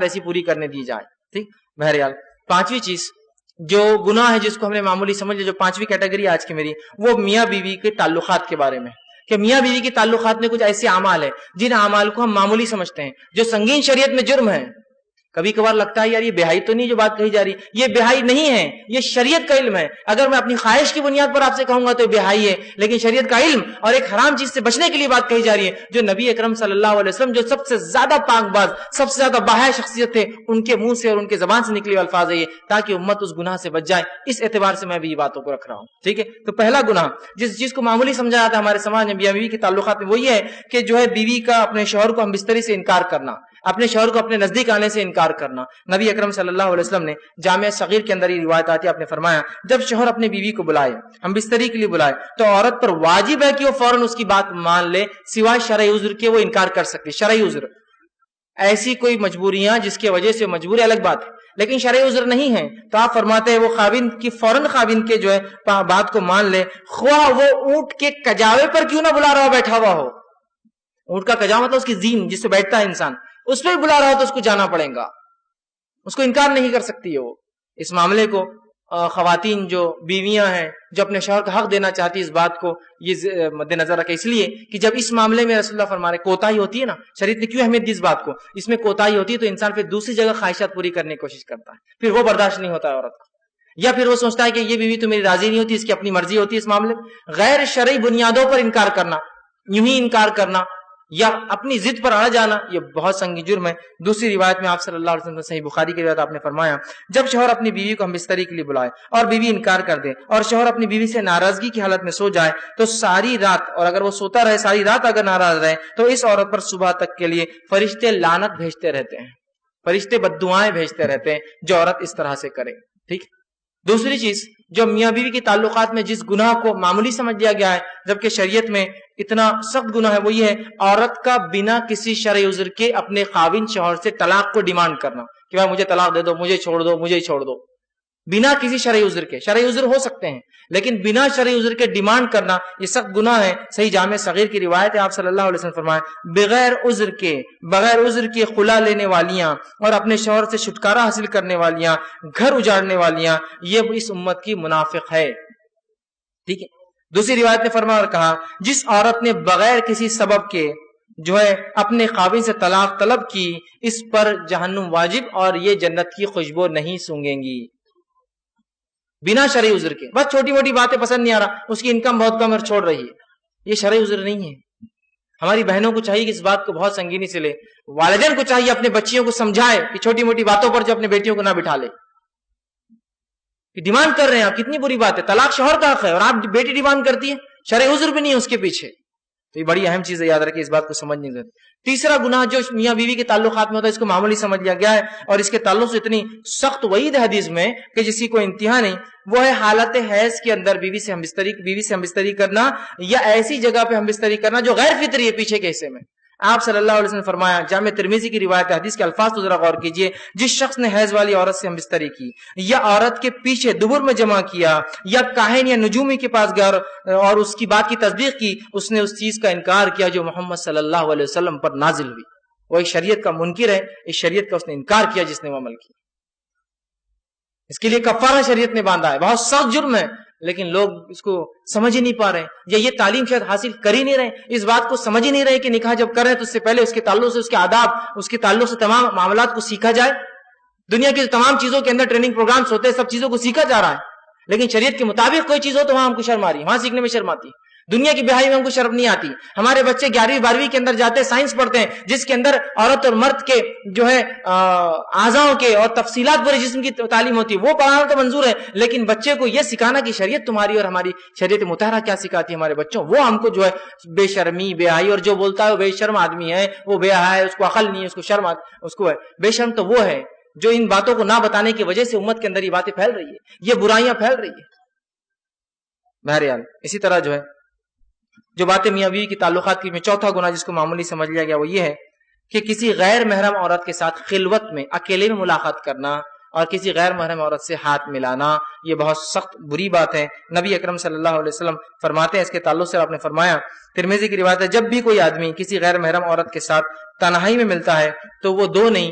ایسی پوری کرنے دی جائے. ٹھیک. بہرحال پانچویں چیز جو گناہ ہے جس کو ہم نے معمولی سمجھ لیا، جو پانچویں کیٹیگری آج کی میری، وہ میاں بیوی کے تعلقات کے بارے میں، کہ میاں بیوی کے تعلقات میں کچھ ایسے اعمال ہیں جن اعمال کو ہم معمولی سمجھتے ہیں، جو سنگین شریعت میں جرم ہے. کبھی کبھار لگتا ہے یار یہ بہائی تو نہیں جو بات کہی جا رہی، یہ بہائی نہیں ہے، یہ شریعت کا علم ہے. اگر میں اپنی خواہش کی بنیاد پر آپ سے کہوں گا تو بہائی ہے، لیکن شریعت کا علم اور ایک حرام چیز سے بچنے کے لیے بات کہی جا رہی ہے. جو نبی اکرم صلی اللہ علیہ وسلم جو سب سے زیادہ پاک باز، سب سے زیادہ باحیا شخصیت تھے، ان کے منہ سے اور ان کے زبان سے نکلے ہوئے الفاظ ہے یہ، تاکہ امت اس گناہ سے بچ جائے. اس اعتبار سے میں بھی یہ باتوں کو رکھ رہا ہوں. ٹھیک ہے. تو پہلا گناہ جس چیز کو معمولی سمجھا جاتا ہے ہمارے سماج میں میاں بیوی کے تعلقات میں، وہ یہ ہے کہ جو ہے بیوی کا اپنے شوہر کو ہم بستری سے انکار کرنا، اپنے شوہر کو اپنے نزدیک آنے سے انکار کرنا. نبی اکرم صلی اللہ علیہ وسلم نے جامع صغیر کے اندر یہ روایت آتی ہے، آپ نے فرمایا جب شوہر اپنی بیوی کو بلائے، ہم بستری کے لیے بلائے، تو عورت پر واجب ہے کہ وہ فوراً اس کی بات مان لے، سوائے شرعی عذر کے وہ انکار کر سکتی. شرعی عذر، ایسی کوئی مجبوریاں جس کی وجہ سے مجبوری الگ بات ہے، لیکن شرعی عذر نہیں ہے تو آپ فرماتے ہیں وہ خاوند کی فوراً خاوند کے جو ہے بات کو مان لے، خواہ وہ اونٹ کے کجاوے پر کیوں نہ بلا رہا ہو، بیٹھا ہوا ہو. اونٹ کا کجاوا مطلب اس کی زین جس سے بیٹھتا ہے انسان، اس پہ بلا رہا ہو تو اس کو جانا پڑے گا، اس کو انکار نہیں کر سکتی ہے وہ. اس معاملے کو خواتین جو بیویاں ہیں جو اپنے شوہر کا حق دینا چاہتی اس بات کو یہ مد نظر رکھے، اس لیے کہ جب اس معاملے میں رسول اللہ فرما رہے کوتاہی ہوتی ہے نا، شریعت نے کیوں اہمیت دی اس بات کو، اس میں کوتاہی ہوتی ہے تو انسان پھر دوسری جگہ خواہشات پوری کرنے کی کوشش کرتا ہے، پھر وہ برداشت نہیں ہوتا ہے عورت کو، یا پھر وہ سوچتا ہے کہ یہ بیوی تو میری راضی نہیں ہوتی، اس کی اپنی مرضی ہوتی ہے. اس معاملے میں غیر شرعی بنیادوں پر انکار کرنا، یوں ہی انکار کرنا یا اپنی ضد پر اڑ جانا، یہ بہت سنگین جرم ہے. دوسری روایت میں آپ صلی اللہ علیہ وسلم صحیح بخاری کی روایت آپ نے فرمایا جب شوہر اپنی بیوی کو ہم بستری کے لیے بلائے اور بیوی انکار کر دے اور شوہر اپنی بیوی سے ناراضگی کی حالت میں سو جائے تو ساری رات، اور اگر وہ سوتا رہے ساری رات اگر ناراض رہے تو اس عورت پر صبح تک کے لیے فرشتے لعنت بھیجتے رہتے ہیں، فرشتے بددعائیں بھیجتے رہتے ہیں جو عورت اس طرح سے کرے. ٹھیک. دوسری چیز جو میاں بیوی کے تعلقات میں جس گناہ کو معمولی سمجھ لیا گیا ہے جبکہ شریعت میں اتنا سخت گناہ ہے، وہ یہ ہے عورت کا بنا کسی شرعی عذر کے اپنے خاوند شوہر سے طلاق کو ڈیمانڈ کرنا کہ بھائی مجھے طلاق دے دو، مجھے چھوڑ دو، مجھے چھوڑ دو، بنا کسی شرعی عذر کے. شرعی عذر ہو سکتے ہیں لیکن بنا شرعی عذر کے ڈیمانڈ کرنا یہ سخت گناہ ہے. صحیح جامع صغیر کی روایت ہے، آپ صلی اللہ علیہ وسلم فرمائے بغیر عذر کے خلا لینے والیاں اور اپنے شوہر سے چھٹکارا حاصل کرنے والیاں، گھر اجاڑنے والیاں، یہ اس امت کی منافق ہے. ٹھیک ہے. دوسری روایت نے فرمایا اور کہا جس عورت نے بغیر کسی سبب کے جو ہے اپنے خاوند سے طلاق طلب کی اس پر جہنم واجب اور یہ جنت کی خوشبو نہیں سونگیں گی. بنا شرعی عذر کے، بس چھوٹی موٹی باتیں پسند نہیں آ رہا، اس کی انکم بہت کم اور چھوڑ رہی ہے، یہ شرعی عذر نہیں ہے. ہماری بہنوں کو چاہیے کہ اس بات کو بہت سنگینی سے لے، والدین کو چاہیے اپنے بچیوں کو سمجھائے کہ چھوٹی موٹی باتوں پر جو اپنے بیٹیوں کو نہ بٹھا لے. ڈیمانڈ کر رہے ہیں آپ، کتنی بری بات ہے، طلاق شوہر کا حق ہے اور آپ بیٹی ڈیمانڈ کرتی ہے، شرعی عذر بھی نہیں ہے اس کے پیچھے. تو یہ بڑی اہم چیز ہے، یاد رکھیں، اس بات کو سمجھنے ضرورت. تیسرا گناہ جو میاں بیوی کے تعلقات میں ہوتا ہے اس کو معمولی سمجھ لیا گیا ہے اور اس کے تعلق سے اتنی سخت وعید حدیث میں کہ جس کی کوئی انتہا نہیں، وہ ہے حالت حیض کے اندر بیوی سے ہم بستری کرنا یا ایسی جگہ پہ ہم بستری کرنا جو غیر فطری ہے پیچھے کے حصے میں. آپ صلی اللہ علیہ وسلم نے فرمایا، جامع ترمذی کی روایت حدیث کے الفاظ تو ذرا غور کیجئے، جس شخص نے حیض والی عورت سے ہم بستری کی یا عورت کے پیچھے دبر میں جمع کیا یا کاہن یا نجومی کے پاس گیا اور اس کی بات کی تصدیق کی، اس نے اس چیز کا انکار کیا جو محمد صلی اللہ علیہ وسلم پر نازل ہوئی. وہ ایک شریعت کا منکر ہے، اس شریعت کا اس نے انکار کیا جس نے وہ عمل کیا. اس کے لیے کفارہ شریعت نے باندھا ہے، بہت سخت جرم ہے، لیکن لوگ اس کو سمجھ ہی نہیں پا رہے یا یہ تعلیم شاید حاصل کر ہی نہیں رہے، اس بات کو سمجھ ہی نہیں رہے کہ نکاح جب کر رہے ہیں تو اس سے پہلے اس کے تعلق سے، اس کے آداب، اس کے تعلق سے تمام معاملات کو سیکھا جائے. دنیا کی تمام چیزوں کے اندر ٹریننگ پروگرامز ہوتے ہیں، سب چیزوں کو سیکھا جا رہا ہے، لیکن شریعت کے مطابق کوئی چیز ہو تو وہاں ہم کو شرم آ رہی ہے، وہاں سیکھنے میں شرم آتی ہے. دنیا کی بہائی میں ہم کو شرم نہیں آتی. ہمارے بچے 11ویں 12ویں کے اندر جاتے ہیں، سائنس پڑھتے ہیں جس کے اندر عورت اور مرد کے جو ہے اعضاءوں کے اور تفصیلات پورے جسم کی تعلیم ہوتی ہے، وہ پڑھانا تو منظور ہے، لیکن بچے کو یہ سکھانا کہ شریعت تمہاری اور ہماری شریعت مطہرہ کیا سکھاتی ہے ہمارے بچوں، وہ ہم کو جو ہے بے شرمی، بے حیائی، اور جو بولتا ہے وہ بے شرم آدمی ہے، وہ بے حیا ہے، اس کو عقل نہیں ہے، اس کو شرم اس کو ہے. بے شرم تو وہ ہے جو ان باتوں کو نہ بتانے کی وجہ سے امت کے اندر یہ باتیں پھیل رہی ہے، یہ برائیاں پھیل رہی ہے. بہرحال اسی طرح جو ہے جو باتیں میاں بیوی کی تعلقات کی میں چوتھا گناہ جس کو معمولی سمجھ لیا گیا وہ یہ ہے کہ کسی غیر محرم عورت کے ساتھ خلوت میں اکیلے میں ملاقات کرنا اور کسی غیر محرم عورت سے ہاتھ ملانا، یہ بہت سخت بری بات ہے. نبی اکرم صلی اللہ علیہ وسلم فرماتے ہیں، اس کے تعلق سے آپ نے فرمایا، ترمذی کی روایت ہے، جب بھی کوئی آدمی کسی غیر محرم عورت کے ساتھ تنہائی میں ملتا ہے تو وہ 2 نہیں